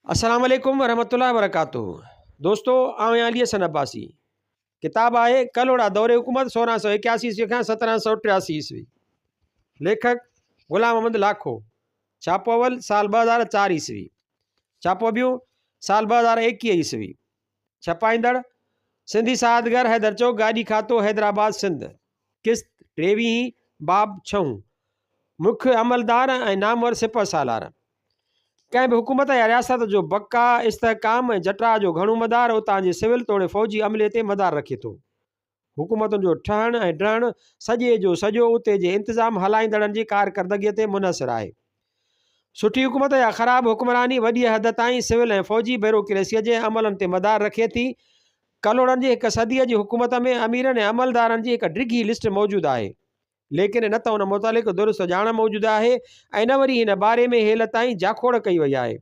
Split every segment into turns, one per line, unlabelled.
अस्सलाम वालेकुम वरहमतुल्लाहि वबरकातुहू। दोस्तों आउं अली हसन अब्बासी। किताब आहे कलोड़ा दौरे हुकूमत 1681 ईस्वी खां 1783 ईस्वी। लेखक ग़ुलाम अहमद लाखो। छापो अवल साल 2004 ईस्वी। छापो ॿियो साल 2021 ईस्वी। छपाईंदड़ सिंधी सादगर हैदर चौक गाड़ी खातो हैदराबाद सिंध। किस्त 23 बाब 6। मुख्य अमलदार ऐं नामवर सिपह सालार। कंहिं बि हुकूमत या रियासत जो बका इस्तेहकाम ऐं जटरा जो घणो मदार उतां जे सिविल तोड़े फ़ौजी अमले ते मदार रखे थो। हुकूमतुनि जो ठहण ऐं डहण सॼे जो सॼो उते जे इंतिज़ाम हलाईंदड़नि जी कारकर्दगीअ ते मुनहसिर आहे। सुठी हुकूमत या ख़राब हुक्मरानी वॾी हद ताईं सिविल ऐं फ़ौजी ब्यूरोक्रेसीअ जे अमलनि ते मदार रखे थी। कलोड़नि जी हिकु सदीअ जी हुकूमत में अमीरनि ऐं अमलदारनि जी हिकु डिघी लिस्ट मौजूदु आहे, लेकिन न त उन मुतालिक़ दुरुस्त ॼाण मौजूदु आहे ऐं न वरी हिन बारे में हेल ताईं जाखोड़ कई वई आहे।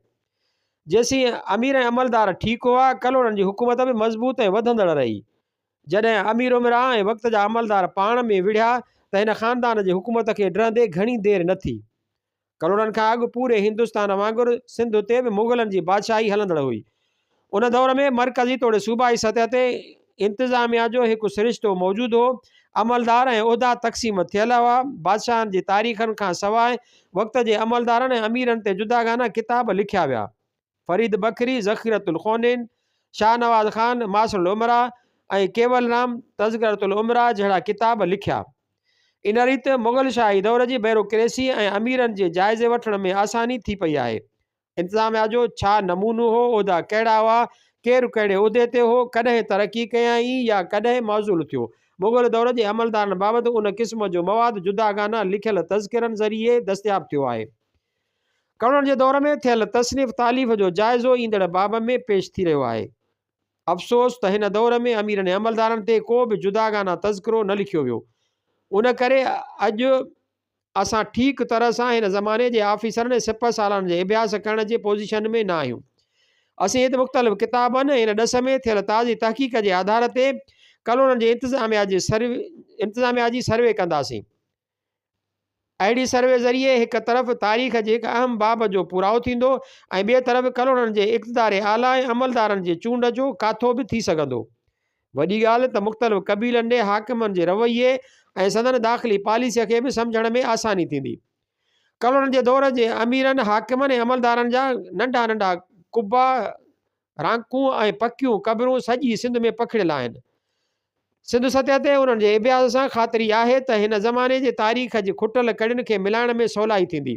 जेसीं अमीर ऐं अमलदार ठीकु हुआ, कलोड़नि जी हुकूमत बि मज़बूत ऐं वधंदड़ रही। जॾहिं अमीर उमिरा ऐं वक़्त जा अमलदार पाण में विढ़िया त हिन ख़ानदान जी हुकूमत खे डरंदे घणी देरि न थी। कलोड़नि खां अॻु पूरे हिंदुस्तान वांगुरु सिंध ते बि मुग़लनि जी बादशाही हलंदड़ हुई। उन दौर में मरकज़ी तोड़े सूबाई सतह ते इंतिज़ामिया जो हिकु सिरिश्तो मौजूदु हो। अमलदार ऐं उहिदा तक़सीम थियल हुआ। बादशाहनि जी तारीख़नि खां सवाइ वक़्त जे अमलदारनि ऐं अमीरनि ते जुदागाना किताब लिखिया विया। फरीद बकरी ज़ख़ीरतुल ख़ौनेन, शाहनवाज़ ख़ान मासरुल उमरा ऐं केवल राम तज़किरतुल उमरा जहिड़ा किताब लिखिया। इन रीति मुग़ल शाही दौर जी ब्यूरोक्रेसी ऐं अमीरनि जे जाइज़े वठण में आसानी थी पई आहे। इंतिज़ामिया जो छा नमूनो हो, उहिदा कहिड़ा हुआ, केरु कहिड़े उहिदे ते हो, कॾहिं तरक़ी कयाई या कॾहिं मौज़ूल थियो। मुग़ल दौर जे अमलदारनि बाबति उन क़िस्म जो मवाद जुदागाना लिखियल तज़किरनि ज़रिए दस्तियाब थियो आहे। कलोड़नि जे दौर में थियल तसनीफ़ तालीफ़ जो जाइज़ो ईंदड़ बाब में पेश थी रहियो आहे। अफ़सोस त हिन दौर में अमीरनि ऐं अमलदारनि ते को बि जुदागाना तज़किरो न लिखियो वियो। उन करे अॼु असां ठीकु तरह सां हिन ज़माने जे आफ़ीसरनि ऐं सिपह सालारनि जे अभ्यास करण जे पोज़ीशन में न आहियूं। असीं हिते मुख़्तलिफ़ किताबनि हिन ॾस में थियल ताज़ी तहक़ीक़ जे आधार ते कलोड़नि जे इंतिज़ामिया जी सर्वे कंदासीं। अहिड़ी सर्वे ज़रिए हिकु तरफ़ तारीख़ जे हिकु अहम बाब जो पूराओ थींदो ऐं ॿिए तरफ़ कलोड़नि जे इक़्तिदार आला ऐं अमलदारनि जे चूंड जो काथो बि थी सघंदो। वॾी ॻाल्हि त मुख़्तलिफ़ क़बीलनि ॾे हाकिमनि जे रवैये ऐं सदन दाख़िली पॉलिसीअ खे बि सम्झण में आसानी थींदी। कलोड़नि जे दौर जे अमीरनि हाकिमनि ऐं अमलदारनि जा नंढा नंढा कुबा, रांकूं ऐं पकियूं क़बरूं सॼी सिंध में पखिड़ियल आहिनि। सिंध सतह ते उन्हनि जे अभ्यास सां ख़ातिरी आहे त हिन ज़माने जे तारीख़ जी खुटल कड़ियुनि खे मिलाइण में सवलाई थींदी।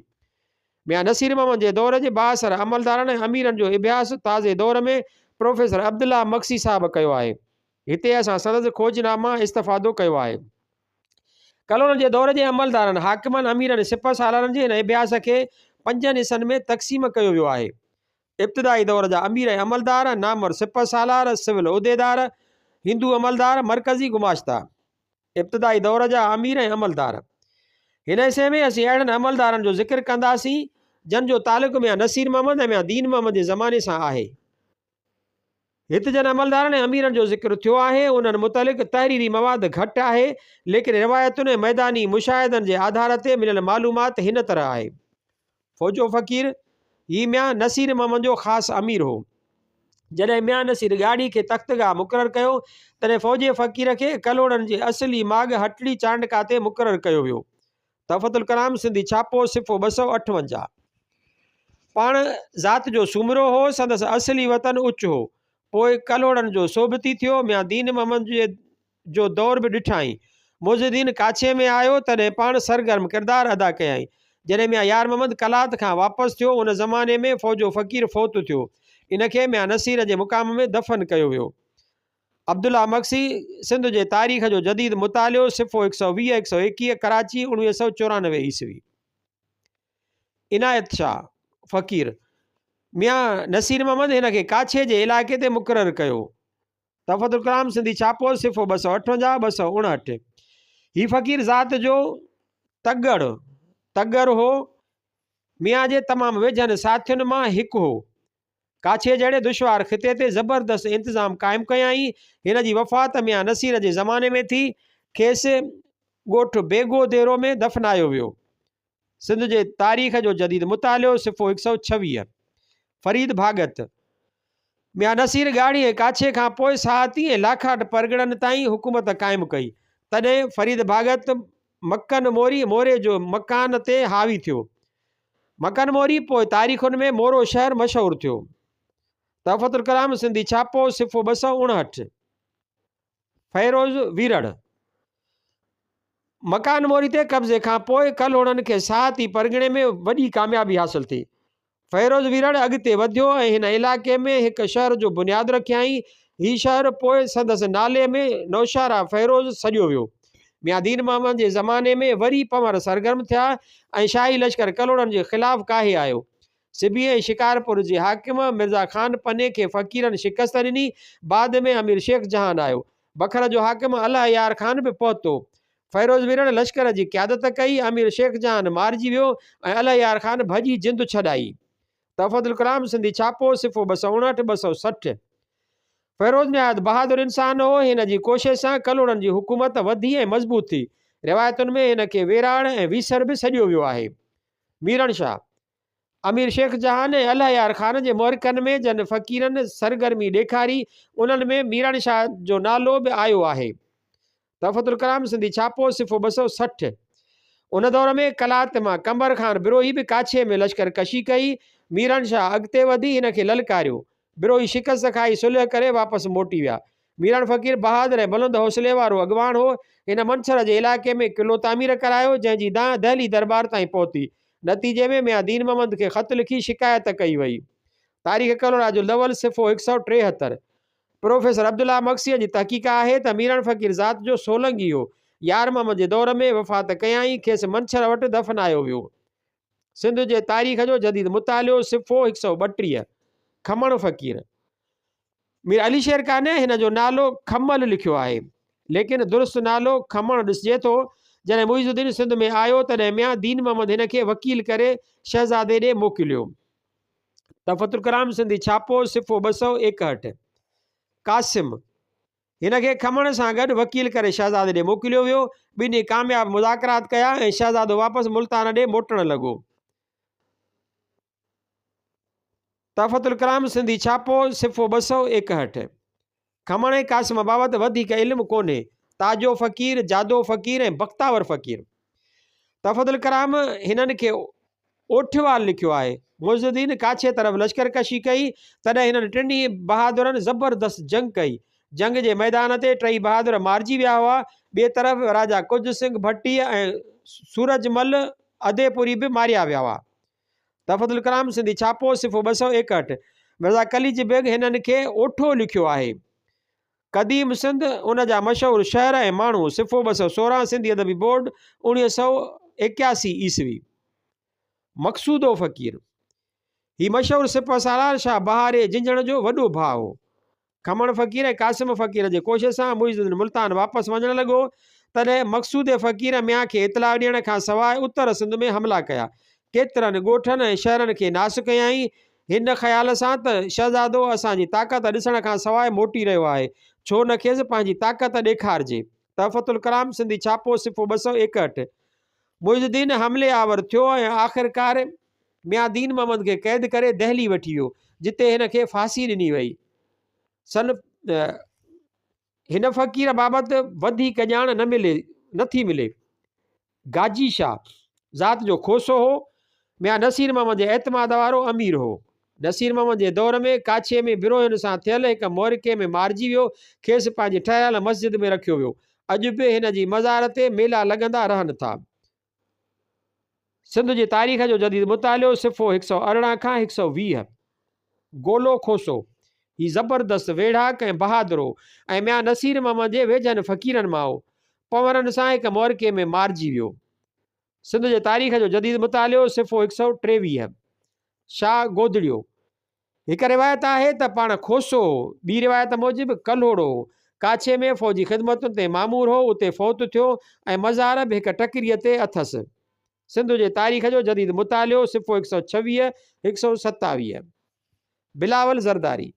मियां नसीर मोहम्मद जे दौर जे बाअसर अमलदारनि ऐं अमीरनि जो अभ्यास ताज़े दौर में प्रोफेसर अब्दुल्ला मक्सी साहब कयो आहे। हिते असां संदसि खोजनामा इस्तफ़ादो कयो आहे। कलोड़नि जे दौर जे अमलदारनि हाकिमनि अमीरनि सिपह सालारनि जे हिन अभ्यास खे 5 हिसनि में तक़सीम कयो वियो आहे। इब्तिदाई दौर जा अमीर ऐं अमलदार, नामवर सिपह सालार, सिविल उहिदेदार, हिंदू अमलदार, मरकज़ी गुमाश्ता। इब्तिदाई दौर जा अमीर ऐं अमलदार। हिन हिसे में असीं अहिड़नि अमलदारनि जो ज़िक्र कंदासीं जन जो तालुक़ु मियां नसीर मोहम्मद ऐं मियां दीन मोहम्मद जे ज़माने सां आहे। हिते जन अमलदारनि ऐं अमीरनि जो ज़िक्र थियो आहे उन्हनि मुतालिक़ तहरीरी मवाद घटि आहे, लेकिन रिवायतुनि ऐं मैदानी मुशाहिदनि जे आधार ते मिलियल मालूमात हिन तरह आहे। फ़ौजो फ़क़ीर हीउ मियां नसीर मोहम्मद जो ख़ासि अमीर हो। जॾहिं मियां नसीर गाड़ी खे तख़्तगाह मुक़ररु कयो तॾहिं फ़ौजी फ़क़ीर खे कलोड़नि जे असली माॻ हटड़ी चांडका ते मुक़ररु कयो वियो। तफ़तुल कलाम सिंधी छापो सिफ़ो 258। पाण ज़ात जो सुमरो हो, संदसि असली वतन उच हो। पोइ कलोड़नि जो सोबती थियो। मियां दीन मोहम्मद जो दौर बि ॾिठाई। मुइज़ुद्दीन काछे में आयो तॾहिं पाण सरगर्म किरदारु अदा कयाई। जॾहिं मियां यार मोहम्मद कलात खां वापसि थियो उन ज़माने में फ़ौजो फ़क़ीर फ़ौत थियो। इनखे मियां नसीर जे मुक़ाम में दफ़न कयो वियो। अब्दुल्ला मक्सी सिंध जे तारीख़ जो जदीद मुतालियो सिफ़ो 120 121 कराची 1994 ईस्वी। इनायत शाह फ़क़ीर मियां नसीर मोहम्मद हिन खे काछे जे इलाइक़े ते मुक़ररु कयो। तफ़तुल कलाम सिंधी छापो सिफ़ो 258 259। हीउ फ़क़ीर ज़ात जो तगड़ हो। मियां जे तमामु वेझनि साथियुनि मां हिकु हो। काछे जहिड़े दुश्वार ख़िते ते ज़बरदस्त इंतिज़ाम क़ाइमु कयाई। हिन जी वफ़ात मियां नसीर जे ज़माने में थी। खेसि ॻोठु बेगो देरो में दफ़नायो वियो। सिंध जे तारीख़ जो जदीद मुतालियो सिफ़ो 126। फरीद भागत मियां नसीर ॻाढ़ी काछे खां पोइ साहती ऐं लाखाट परगि॒णनि ताईं हुकूमत क़ाइमु कई। तॾहिं फरीद भागत मक्कन मोरे जो मकान ते हावी थियो। मक्कन मोरी पोइ तारीख़ुनि में मोरो शहर मशहूरु थियो। तहफ़तुल कलाम सिंधी छापो सिफ़ो 259। फ़ैरोज़ वीरड़ मकान मोरी ते कब्ज़े खां पोइ कल्होड़नि खे साहती परगि॒णे में वॾी कामयाबी हासिल थी। फ़ैरोज़ वीरड़ अॻिते वधियो ऐं हिन इलाइक़े में हिकु शहर जो बुनियादु रखियाईं। हीउ शहर पोइ संदसि नाले में नौशारा फ़ैरोज़ सॾियो वियो। मियां दीन मोहम्मद जे ज़माने में वरी पंवर सरगर्म थिया ऐं शाही लश्कर कल्होड़नि जे ख़िलाफ़ु काहे आयो। सिबी ऐं शिकारपुर जे हाकिम मिर्ज़ा ख़ान पने खे फ़क़ीरनि शिकस्त ॾिनी। बाद में अमीर शेख जहान आयो। बखर जो हाकिम अल्लाह यार ख़ान बि पहुतो। फ़ैरोज़ वीरड़ लश्कर जी क़यादत कई। अमीर शेख जहान मारिजी वियो ऐं अल्लाह यार ख़ान भॼी जिंदु छॾाई। तहफ़तुल कलाम सिंधी छापो सिफ़ो 259 260। फ़ैरोज़ निहायत बहादुर इंसान हो। हिन जी कोशिश सां कल्होड़नि जी हुकूमत वधी ऐं मज़बूत थी। रिवायतुनि में हिन खे वेराड़ ऐं वीसर बि सॾियो वियो आहे। मीरण शाह अमीर शेख जहान ऐं अल्लाह यार ख़ान जे मुहरिकनि में जन फ़क़ीरनि सरगर्मी ॾेखारी उन्हनि में मीरण शाह जो नालो बि आयो आहे। तहफ़तुल कलाम सिंधी छापो सिफ़ो 260। उन दौर में कलात मां कंबर ख़ान बिरोही बि काछे में लश्कर कशी कई। मीरण शाह अॻिते वधी हिन खे ललकारियो। बिरोही शिकस्त खाई सुलह करे वापसि मोटी विया। मीरण फ़क़ीर बहादुर ऐं बुलंद हौसले वारो अॻवान हो। हिन मंछर जे इलाइक़े में क़िलो तामीर करायो जंहिंजी दांह दहली दरबार ताईं पहुती। नतीजे में मियां दीन मोहम्मद खे ख़त लिखी शिकायत कई वई। तारीख़ कल्होड़ा जो लवल सिफ़ो 173। प्रोफेसर अब्दुल्ला मक्सीअ जी तहक़ीक़ आहे त मीरण फ़क़ीर ज़ात जो सोलंगी हो। यार मोहम्मद जे दौर में वफ़ात कयाईं। खेसि मंछर वटि दफ़नायो वियो। सिंध जे तारीख़ जो जदीद मुतालियो सिफ़ो 132। खमण फ़क़ीर मीर अली शेर काने हिन जो नालो खमल लिखियो आहे लेकिन दुरुस्त नालो खमण ॾिसिजे थो। जॾहिं मुइज़ुद्दीन सिंध में आयो तॾहिं मियां दीन मोहम्मद हिन खे वकील करे शहज़ादे ॾे मोकिलियो। तहफ़तुल कलाम सिंधी छापो सिफ़ो 261। कासिम हिन खे खमण सां गॾु वकील करे शहज़ादे ॾे मोकिलियो वियो। ॿिन्ही कामयाब मुज़ाकरात कया ऐं शहज़ादो वापसि मुल्तान ॾे मोटणु लॻो। तहफ़तुल कलाम सिंधी छापो सिफ़ो 261। खमण ऐं कासिम बाबति वधीक इल्मु कोन्हे। ताजो फ़क़ीर, जादो फ़क़ीर ऐं बख़्तावर फ़क़ीर। तहफ़तुल कलाम हिननि खे ओठवाल लिखियो आहे। मुइज़ुद्दीन काछे तरफ़ लश्कर कशी कई तॾहिं हिननि टिनी बहादुरनि ज़बरदस्त जंग कई। जंग जे मैदान ते टई बहादुर मारिजी विया हुआ। ॿिए तरफ़ राजा कुज सिंह भट्टी ऐं सूरजमल अदेपुरी बि मारिया विया हुआ। तहफ़तुल कलाम सिंधी छापो सिफ़ो 261। मिर्ज़ा कलीज बेग हिननि खे ओठो लिखियो आहे। क़दीम सिंध उन जा मशहूरु शहर ऐं माण्हू सिफ़ो 216 सिंधी अदबी बोर्ड 1981 ईस्वी। मक़सूदो फ़क़ीर ही मशहूरु सिपह सालार शाह बहारे जिंजण जो वॾो भाउ हो। खमण फ़क़ीर ऐं कासिम फ़क़ीर जे कोशिश सां मुइज़ुद्दीन मुल्तान वापसि वञणु लॻो। तॾहिं मक़सूद फ़क़ीर मियां खे इतला ॾियण खां सवाइ उत्तर सिंध में हमला कया। केतिरनि ॻोठनि ऐं शहरनि खे नास कयाईं। हिन ख़्याल सां त शहज़ादो असांजी ताक़त ॾिसण खां सवाइ मोटी रहियो आहे, छो न खेसि पंहिंजी ताक़त ॾेखारिजे। तहफ़तुल कलाम सिंधी छापो सिफ़ो 261। मुइज़ुद्दीन हमले आवर थियो ऐं आख़िरकार मियां दीन मोहम्मद खे क़ैद करे दहली वठी वियो जिते हिन खे फांसी ॾिनी वई। हिन फ़क़ीर बाबति वधीक ॼाण नथी मिले। गाजी शाह ज़ात जो खोसो हो। मियां नसीर मोहम्मद जे एतमाद वारो अमीर हो। नसीर मोहम्मद जे दौर में काछे में बिरोहियुनि सां थियल हिकु मुहरिके में मारिजी वियो। खेसि पंहिंजी ठहियल मस्जिद में रखियो वियो। अॼु बि हिन जी मज़ार ते मेला लॻंदा रहनि था। सिंध जी तारीख़ जो जदीद मुतालियो सिफ़ो 118 खां 120। गोलो खोसो ही ज़बरदस्त वेढ़ाक ऐं बहादुर हो ऐं मियां नसीर मोहम्मद जे वेझनि फ़क़ीरनि मां हो। पंवरनि सां हिकु मुहरिके में मारिजी वियो। सिंध जे तारीख़ जो जदीद मुतालियो सिफ़ो 123। शाह गोदड़ियो हिकु रिवायत आहे त पाण खोसो हो। ॿी रिवायत मूजिबि कल्होड़ो हो। काछे में फ़ौजी ख़िदमतुनि ते मामूर हो, उते फ़ौत थियो ऐं मज़ार बि हिकु टकिरीअ ते अथसि। सिंध जे तारीख़ जो जदीद मुतालियो सिफ़ो 126 127। बिलावल ज़रदारी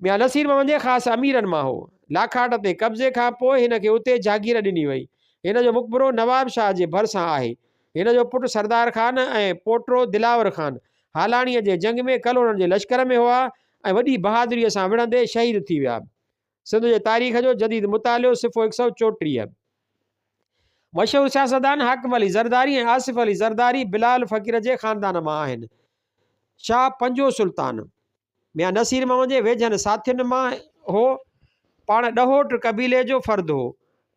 मियां नसीर मोहम्मद जे ख़ासि अमीरनि मां हो। लाखाट ते कब्ज़े खां पोइ हिन खे उते जागीर ॾिनी वई। हिन जो मुक़बरो नवाब शाह जे भरिसां आहे। हिन जो पुटु सरदार ख़ान ऐं पोटो दिलावर ख़ान हालाणीअ जे जंग में कलोड़नि जे लश्कर में हुआ ऐं वॾी बहादुरीअ सां विढ़ंदे शहीद थी विया। सिंध जे तारीख़ जो जदीद मुतालियो सिफ़ो 134। मशहूरु सियासतदान हाकिम अली ज़रदारी ऐं आसिफ़ अली ज़रदारी बिलाल फ़क़ीर जे ख़ानदान मां आहिनि। शाह पंजो सुल्तान मियां नसीर मोहम्मद जे वेझनि साथियुनि मां हो। पाण ॾहोट क़बीले जो फ़र्द हो।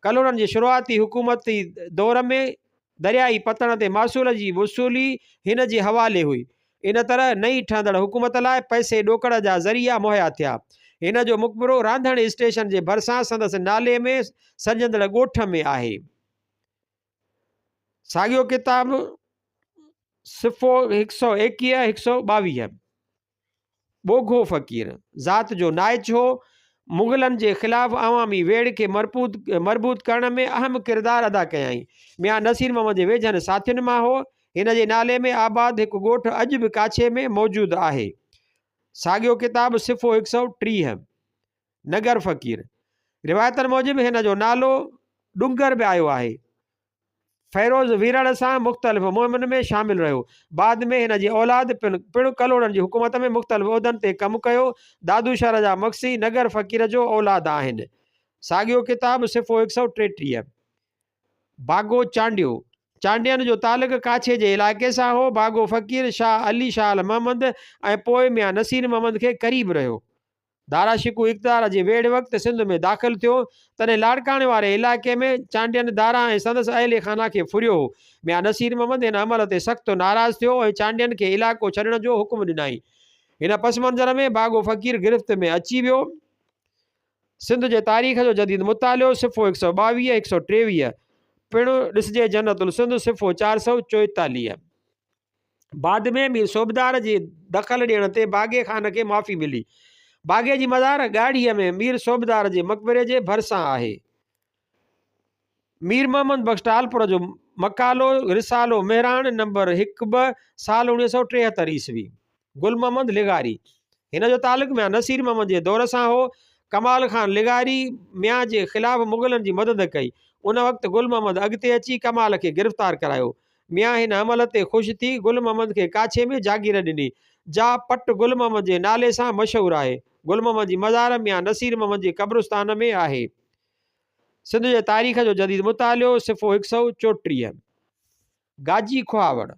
कलोड़नि जी शुरूआती हुकूमती दौर में दरियाई पतण ते मासूल जी वसूली हिन जे हवाले हुई। इन तरह नई ठहंदड़ हुकूमत लाइ पैसे ॾोकड़ जा ज़रिया मुहैया थिया। हिन जो मक़बरो रांधण स्टेशन जे भरिसां संदसि नाले में सॼंदड़ ॻोठ में आहे। साॻियो किताब सिफ़ो 121 122। ॿोघो फ़क़ीर ज़ात जो नाइच हो। मुग़लनि जे ख़िलाफ़ अवामी वेड़ खे मरबूत करण में अहम किरदारु अदा कयाई। मियां नसीर मोहम्मद जे वेझनि साथियुनि मां हो। हिन जे नाले में आबाद हिकु ॻोठ अॼु बि काछे में मौजूदु आहे। साॻियो किताब सिफ़ो 130। नगर फ़क़ीर रिवायतनि मूजिबि हिन जो नालो डुंगर बि आयो आहे। फ़ैरोज़ वीरण सां मुख़्तलिफ़ मुहिमनि में शामिल रहियो। बाद में हिन जी औलाद पिणु कलोड़नि जी हुकूमत में मुख़्तलिफ़ उहिदनि ते कमु कयो। दादूशहर जा मक्सी नगर फ़क़ीर जो औलाद आहिनि। साॻियो किताब सिफ़ो 133। बागो चांडियो चांडियनि जो तालुक़ काछे जे इलाइक़े सां हो। बागो फ़क़ीर शाह अली शाह अल महमद ऐं पोइ मियां नसीर मोहम्मद खे क़रीब रहियो। दारा शिकू इक़्तिदार जे वेड़ वक़्तु सिंध में दाख़िल थियो। तॾहिं लाड़काणे वारे इलाइक़े में चांडियनि दारा ऐं संदसि अहले खाना खे फुरियो हो। मियां नसीर मोहम्मद हिन अमल ते सख़्तु नाराज़ थियो ऐं चांडियनि खे इलाइक़ो छॾण जो हुकुम ॾिनाई। हिन पस मंज़र में बागो फ़क़ीर गिरफ़्त में अची वियो। सिंध जे तारीख़ जो जदीद मुतालियो सिफ़ो 122 123। पिणु ॾिसजे जन्नतुल सिंध सिफ़ो 444। बाद में मीर सोबदार जे दख़ल ॾियण ते बागे ख़ान खे माफ़ी मिली। बागे जी मज़ार ॻाढ़ीअ में मीर सोबदार जे मक़बरे जे भरिसां आहे। मीर मोहम्मद बख्श टालपुर जो मकालो रिसालो मेहरान नंबर 1-2 साल 1973 ईस्वी। गुल मोहम्मद लिगारी हिन जो तालुक़ मियां नसीर मोहम्मद जे दौर सां हो। कमाल खान लिगारी मियां जे ख़िलाफ़ मुग़लनि जी मदद कई। उन वक़्तु गुल मोहम्मद अॻिते अची कमाल खे गिरफ़्तार करायो। मियां हिन अमल ते ख़ुशि थी गुल मोहम्मद खे काछे में जागीर ॾिनी। जा पट गुल मोहम्मद जे नाले सां मशहूरु आहे। गुल मोहम्मद जी मज़ार मियां नसीर मोहम्मद जे क़ब्रिस्तान में आहे। सिंध जे तारीख़ जो जदीद मुतालियो सिफ़ो 134। गाजी खुआवड़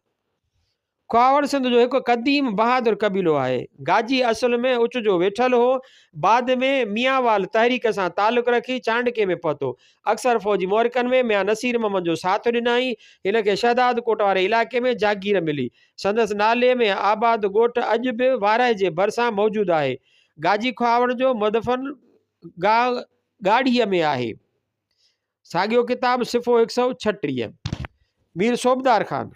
खुआवड़ सिंध जो हिकु क़दीम बहादुर क़बीलो आहे। गाजी असुल में उच जो वेठल हो। बाद में मियांवाल तहरीक सां तालुक़ रखी चांडके में पहुतो। अक्सर फ़ौजी मोहरिकनि में मियां नसीर मोहम्मद जो साथ ॾिनाई। हिन खे शहदाद कोट वारे इलाइक़े में जागीर मिली। संदसि नाले में आबाद ॻोठ अॼु बि वारहि जे भरिसां मौजूदु आहे। गाजी खुआवड़ जो मदफ़न ॻाढ़ीअ में आहे। साॻियो किताब सिफ़ो 136। मीर सोबदार ख़ान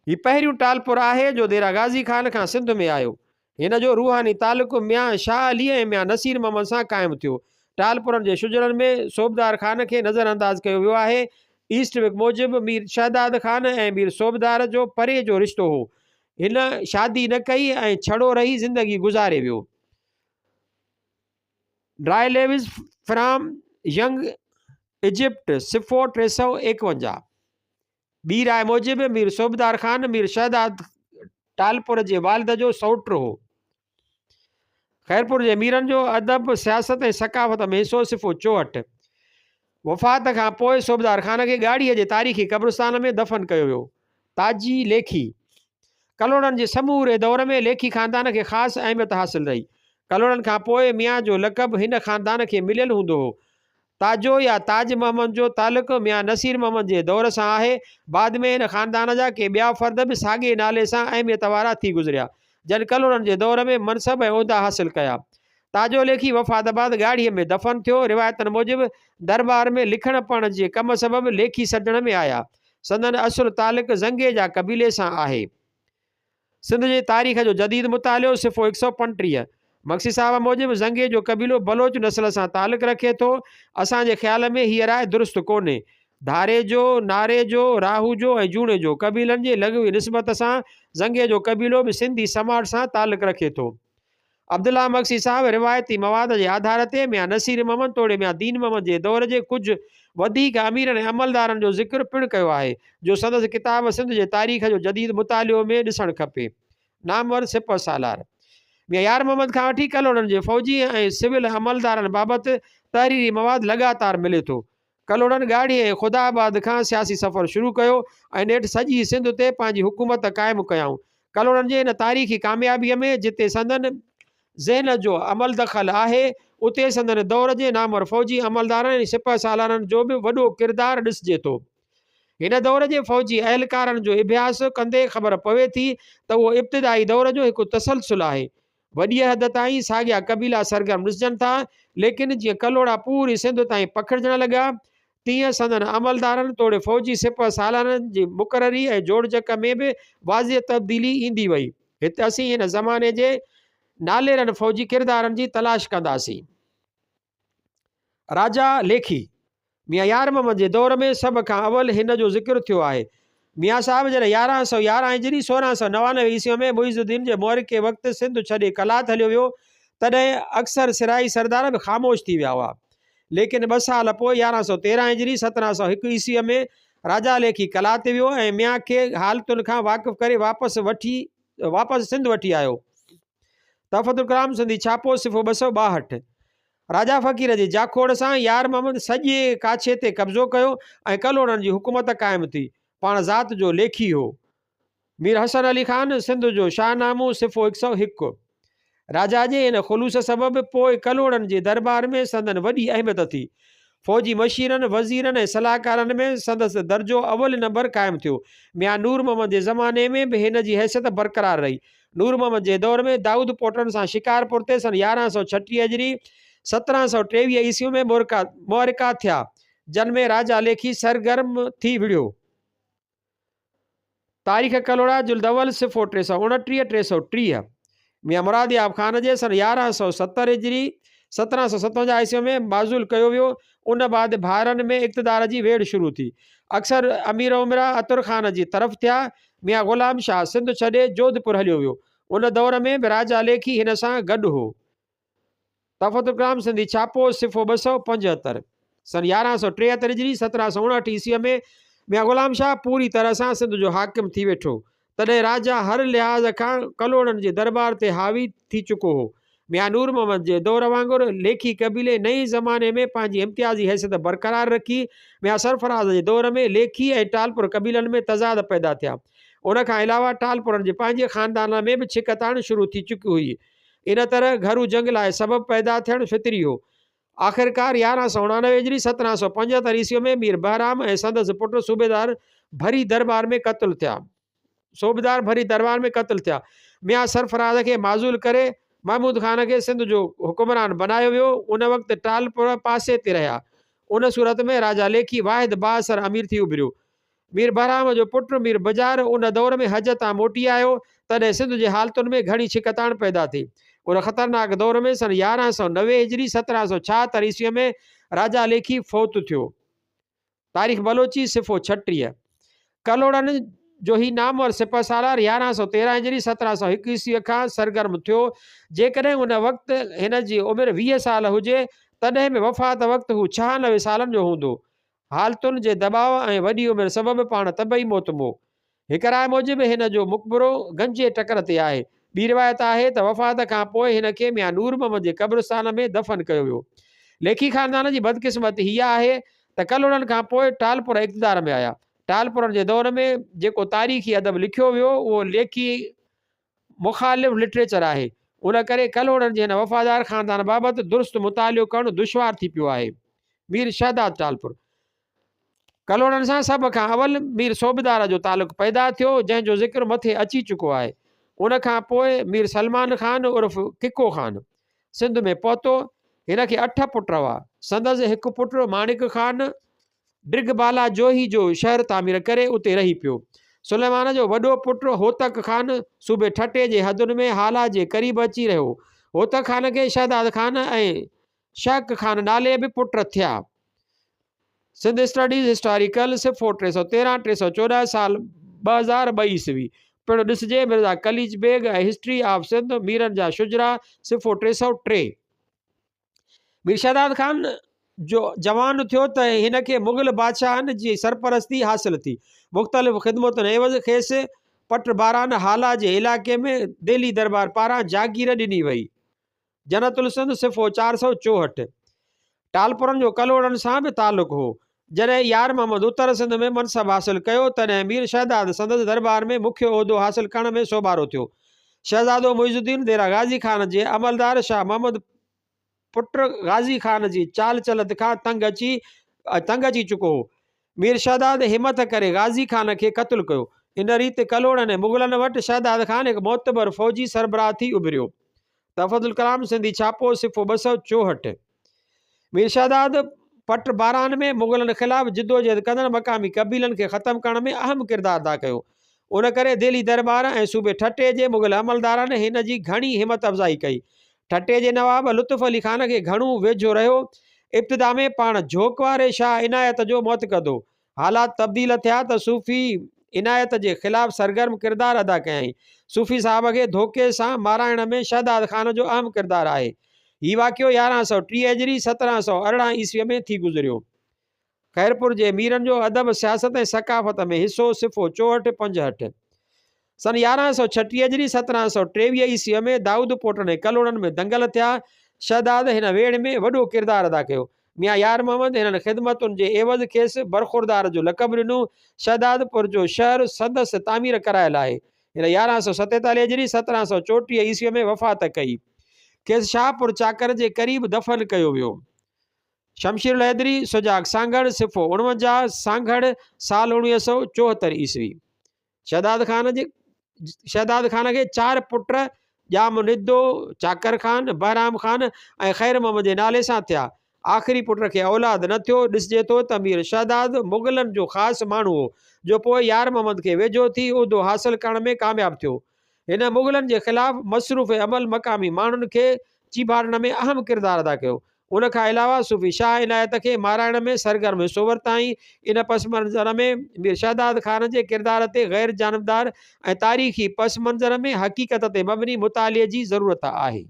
ही पहिरियों टालपुर आहे जो देरा गाज़ी ख़ान खां सिंध में आयो। हिन जो रूहानी तालुक़ मियां शाह अली ऐं मियां नसीर मोहम्मद सां क़ाइमु थियो। टालपुरनि जे शुजरनि में सोबदार ख़ान खे नज़रअंदाज़ कयो वियो आहे। ईस्ट विक मूजिबि मीर शहदाद ख़ान ऐं मीर सोबदार जो परे जो रिश्तो हो। हिन शादी न कई ऐं छड़ो रही ज़िंदगी गुज़ारे वियो। Dry leaves from young Egypt सिफ़ो 351। ॿी राय मूजिबि मीर सोबदार ख़ान मीर शहदाद टालपुर जे वालिद जो सौट हो। ख़ैरपुर जे मीरनि जो अदब सियासत ऐं सकाफ़त में हिसो सिफ़ो 64। वफ़ात खां पोइ सोबदार ख़ान खे ॻाढ़ीअ जे तारीख़ी क़ब्रिस्तान में दफ़न कयो वियो। ताजी लेखी कलोड़नि जे समूरे दौर में लेखी ख़ानदान खे ख़ासि अहमियत हासिल रही। कलोड़नि खां पोइ मियां जो लक़ब हिन ख़ानदान खे मिलियल हूंदो हो। ताजो या ताज मोहम्मद जो तालुक़ मियां नसीर मोहम्मद जे दौर सां आहे। बाद में हिन ख़ानदान जा के ॿिया फ़र्द बि साॻिए नाले सां अहमियत वारा थी गुज़रिया जन कलोड़नि जे दौर में मनसब ऐं उहिदा हासिल कया। ताजो लेखी वफ़ात बाद ॻाढ़ीअ में दफ़न थियो। रिवायतनि मूजिबि दरबार में लिखण पढ़ण जे कम सबबि लेखी सजण में आया। संदन असुल तालुक़ ज़ंगे जा क़बीले सां आहे। सिंध जे तारीख़ जो जदीद मुतालियो सिफ़ो 135। मक्सी साहब मूजिबि ज़ंगे जो क़बीलो बलोच नस्ल सां तालुक़ रखे थो। असांजे ख़्याल में हीअ राय दुरुस्त कोन्हे। धारे जो, नारे जो, राहू जो ऐं जूणे जो क़बीलनि जे लॻवी निस्बत सां ज़ंगे जो क़बीलो बि सिंधी समाज सां तालुक़ रखे थो। अब्दुल्ला मक्सी साहब रिवायती मवाद जे आधार ते मियां नसीर मोहम्मद तोड़े मियां दीन मोहम्मद जे दौर जे कुझु वधीक अमीरनि ऐं अमलदारनि जो ज़िक्र पिणु कयो आहे जो संदसि किताब सिंध जे तारीख़ जो जदीद मुतालियो में ॾिसणु खपे। नामवर सिपह सालार। मियां यार मोहम्मद खां वठी कलोड़नि जे फ़ौजी ऐं सिविल अमलदारनि बाबति तहरीरी मवाद लगातार मिले थो। कलोड़नि ॻाढ़ी ऐं ख़ुदाबाद खां सियासी सफ़र शुरू कयो ऐं नेठि सॼी सिंध ते पंहिंजी हुकूमत क़ाइमु कयाऊं। कलोड़नि जे इन तारीख़ी कामयाबीअ में जिते संदन ज़हन जो अमल दख़ल आहे, उते संदन दौर जे नामवर फ़ौजी अमलदारनि ऐं सिपह सालारनि जो बि वॾो किरदारु ॾिसिजे थो। हिन दौर जे फ़ौजी अहलकारनि जो अभ्यास कंदे ख़बर पवे थी त उहो इब्तिदाई दौर जो हिकु तसलसुल आहे। वॾी हद ताईं साॻिया क़बीला सरगर्म ॾिसजनि था, लेकिन जीअं कलोड़ा पूरी सिंध ताईं पखिड़िजण लॻा, तीअं संदन अमलदारनि तोड़े फ़ौजी सिपह सालारनि जी मुक़ररी ऐं जोड़जक में बि वाज़िह तब्दीली ईंदी वई। हिते असीं हिन ज़माने जे नालेरनि फ़ौजी किरदारनि जी तलाश कंदासीं। राजा लेखी मियां यार मोहम्मद जे दौर में सभ खां अवल हिन जो ज़िक्र थियो आहे। मियां साहिब जॾहिं 1111 हिजरी 1699 ईस्वीअ में मुइज़ुद्दीन जे मुहरिके वक़्तु सिंध छॾे कलात हलियो वियो, तॾहिं अक्सर सिराई सरदार बि ख़ामोश थी विया हुआ। लेकिन 2 साल पोइ 1113 हिजरी 1701 ईस्वीअ में राजा लेखी कलात ते वियो ऐं मियां खे हालतुनि खां वाक़िफ़ करे वापसि सिंध वठी आयो। तहफ़तुल कलाम सिंधी छापो सिफ़ो 262। राजा फ़क़ीर जे जाखोड़ सां यार मोहम्मद सॼे काछे ते कब्ज़ो कयो ऐं कलोड़नि जी हुकूमत क़ाइमु थी। पाण ज़ात जो लेखी हो। मीर हसन अली ख़ान सिंध जो शाहनामो सिफ़ो 101। राजा जे इन ख़ुलूस सबबि पोइ कलोड़नि जे दरबार में संदन वॾी अहमियत थी। फ़ौजी मशीरनि, वज़ीरनि ऐं सलाहकारनि में संदसि दर्जो अवल नंबर क़ाइमु थियो। मियां नूर मोहम्मद जे ज़माने में बि हिन जी हैसियत बरक़रार रही। नूर मोहम्मद जे दौर में दाऊद पोटनि सां शिकारपुर ते सन 1136 हिजरी 1723 ईस्वी में मुहरिका थिया, जिन में राजा लेखी सरगर्म थी विढ़ियो। तारीख़ कलोड़ा जुल्द अवल सिफ़ो 329 330। मियां मुरादियाब ख़ान जे सन 1170 हिजरी 1757 ईस्वी में माज़ूल कयो वियो। उन बाद भारनि में इक़्तिदार जी वेड़ शुरू थी। अक्सर अमीर उमरा अतुर ख़ान जी तरफ़ थिया। मियां ग़ुलाम शाह सिंध छॾे जोधपुर हलियो वियो। उन दौर में बि राजा लेखी हिन सां गॾु हो। तहफ़तुल कलाम सिंधी छापो सिफ़ो 275। सन 1173 हिजरी 1759 ईस्वीअ में मियां ग़ुलाम शाह पूरी तरह सां सिंध जो हाकिम थी वेठो। तॾहिं राजा हर लिहाज़ खां कलोड़नि जे दरबार ते हावी थी चुको हो। मियां नूर मोहम्मद जे दौर वांगुरु लेखी कबीले नई ज़माने में पंहिंजी इम्तियाज़ी हैसियत बरक़रार रखी। मियां सरफराज़ जे दौर में लेखी ऐं टालपुर कबीलनि में तज़ाद पैदा थिया। उन खां अलावा टालपुरनि जे पंहिंजे ख़ानदान में बि छिकताण शुरू थी चुकी हुई। इन तरह घरू जंग लाइ सबबु पैदा थियणु फितरी हो। आख़िरकार 1189 हिजरी 1775 ईस्वीअ में मीर बहराम ऐं संदसि पुटु सूबेदार भरी दरबार में क़त्ल थिया। मियां सरफराज़ खे माज़ूल करे महमूद ख़ान खे सिंध जो हुक्मरान बनायो वियो। उन वक़्तु टालपुर पासे ते रहिया। उन सूरत में राजा लेखी वाहिद बाअसर अमीर थी उभिरियो। मीर बहराम जो पुटु मीर बजार उन दौर में हज तां मोटी आयो, तॾहिं सिंध जे हालतुनि में घणी छिकताण पैदा थी। उन ख़तरनाक दौर में सन 1190 हिजरी 1776 ईस्वीअ में राजा लेखी फ़ौत थियो। तारीख़ बलोची सिफ़ो 36। कलोड़नि जो ही नामवर सिपह सालार 1113 हिजरी 1701 ईस्वीअ खां सरगर्म थियो। जेकॾहिं उन वक़्तु हिन जी उमिरि 20 साल हुजे, तॾहिं बि वफ़ात वक़्तु हू 96 सालनि जो हूंदो। हालतुनि जे दबाव ऐं वॾी उमिरि सबबि पाण तबई मोतमो। हिकु राय मूजिबि हिन जो मक़बरो गंजे टकर ते आहे। ॿी रिवायत आहे त वफ़ात खां पोइ हिन खे मियां नूर मोहम्मद जे क़ब्रिस्तान में दफ़न कयो वियो। लेखी ख़ानदान जी बदकिस्मत हीअ आहे त कलोड़नि खां पोइ टालपुर इक़्तिदार में आया। टालपुरनि जे दौर में जेको तारीख़ी अदब लिखियो वियो उहो लेखी मुख़ालिफ़ लिटरेचर आहे। उन करे कलोड़नि जे हिन वफ़ादार ख़ानदान बाबति दुरुस्त मुतालियो करणु दुश्वार थी पियो आहे। मीर शहदाद टालपुर कलोड़नि सां सभ खां अवल मीर सूबेदार जो तालुक़ु पैदा थियो, जंहिंजो ज़िक्र मथे अची चुको आहे। उन खां पोइ मीर सलमान ख़ान उर्फ़ किको ख़ान सिंध में पहुतो। हिन खे 8 पुट हुआ। संदसि हिकु पुटु माणिक ख़ान ड्रिगबाला जोही जो शहर तामीर करे उते रही पियो। सुलेमान जो वॾो पुटु होतक ख़ान सूबे ठटे जे हदुनि में हाला जे क़रीब अची रहियो। होतक ख़ान खे शहदाद ख़ान ऐं शक ख़ान नाले बि पुट थिया। सिंध स्टडीज़ हिस्टोरिकल सिफ़ो 313 314 साल 2002 ईस्वी। पिणु ॾिसिजे मिर्ज़ा कलीज बेग ऐं हिस्ट्री ऑफ सिंध मीरनि जा शुजरा सिफ़ो 303। मीर शहदाद ख़ान जो जवान थियो त हिन खे मुग़ल बादशाहनि जी सरपरस्ती हासिल थी। मुख़्तलिफ़ ख़िदमतुनि एवज़ खेसि पट बारान हाला जे इलाइक़े में दिल्ली दरबार पारां जागीर ॾिनी वई। जनतुल सिंध सिफ़ो 464। टालपुरनि जो कलोड़नि सां बि तालुक़ु हो। जॾहिं यार मोहम्मद उत्तर सिंध में मनसब हासिल कयो तॾहिं मीर शहदाद संदसि दरबार में मुख्य उहिदो हासिल करण में सोभारो थियो। शहज़ादो मुइज़ुद्दीन देरा गाज़ी खान जे अमलदार शाह मोहम्मद पुट गाज़ी खान जी चाल चलत खां तंग अची चुको हो। मीर शहदाद हिमत करे गाज़ी खान खे क़त्ल कयो। इन रीति कलोड़नि ऐं मुग़लनि वटि शहदाद खान हिकु मोतबर फ़ौजी सरबराह थी उभिरियो। तफ़ज़ुल कलाम सिंधी छापो सिफ़ो 264। मीर शहदाद पट बारान में मुग़लनि ख़िलाफ़ जिदोजहद कंदड़ मक़ामी क़बीलनि खे ख़तमु करण में अहम किरदारु अदा कयो। उन करे दिल्ली दरबार ऐं सूबे ठटे जे मुग़ल अमलदारनि हिन जी घणी हिमत अफ़ज़ाई कई। ठटे जे नवाब लुत्फ़ अली ख़ान खे घणो वेझो रहियो। इब्तिदा में पाण झोक वारे शाह इनायत जो मुतक़दो। हालात तब्दील थिया त सूफ़ी इनायत जे ख़िलाफ़ सरगर्म किरदारु अदा कयई। सूफ़ी साहब खे धोखे सां माराइण में शहदाद खान जो अहम किरदारु आहे। हीउ वाक़ियो 1130 हिजरी 1718 ईस्वीअ में थी गुज़रियो। ख़ैरपुर जे मीरनि जो अदब सियासत ऐं सकाफ़त में हिसो सिफ़ो 64-65। सन 1136 हिजरी 1723 ईस्वीअ में दाऊद पोटनि ऐं कलोड़नि में दंगल थिया। शहदाद हिन वेड़ में वॾो किरदारु अदा कयो। मियां यार मोहम्मद हिननि ख़िदमतुनि जे एवज़ खेसि बरख़ुरदार जो लक़ब ॾिनो। शहदादपुर जो शहरु संदसि तामीर करायल आहे। हिन 1147 हिजरी 1734 ईस्वीअ में वफ़ात कई। खेसि शाहपुर चाकर जे क़रीब दफ़न कयो वियो। शमशीर हैदरी सुजाग सांगड़ सिफ़ो 49 सांगड़ साल 1974 ईस्वी। शहदाद खान खे 4 पुट जाम निदो, चाकर खान, बहराम खान ऐं ख़ैर मोहम्मद जे नाले सां थिया। आख़िरी पुट खे औलाद न थियो। ॾिसिजे थो त मीर शहदाद मुग़लनि जो ख़ासि माण्हू हो जो पोइ यार मोहम्मद खे वेझो थी उहिदो हासिल करण में कामयाबु थियो। हिन मुग़लनि जे ख़िलाफ़ मसरूफ़ अमल मक़ामी माण्हुनि खे चीबाड़ण में अहम किरदारु अदा कयो। उन खां अलावा सूफ़ी शाह इनायत खे माराइण में सरगर्म हिसो वरिताई। इन पस मंज़र में मीर शहदाद ख़ान जे किरदार ते ग़ैर जानबदार ऐं तारीख़ी पस मंज़र में हक़ीक़त ते मबनी मुताले जी ज़रूरत आहे।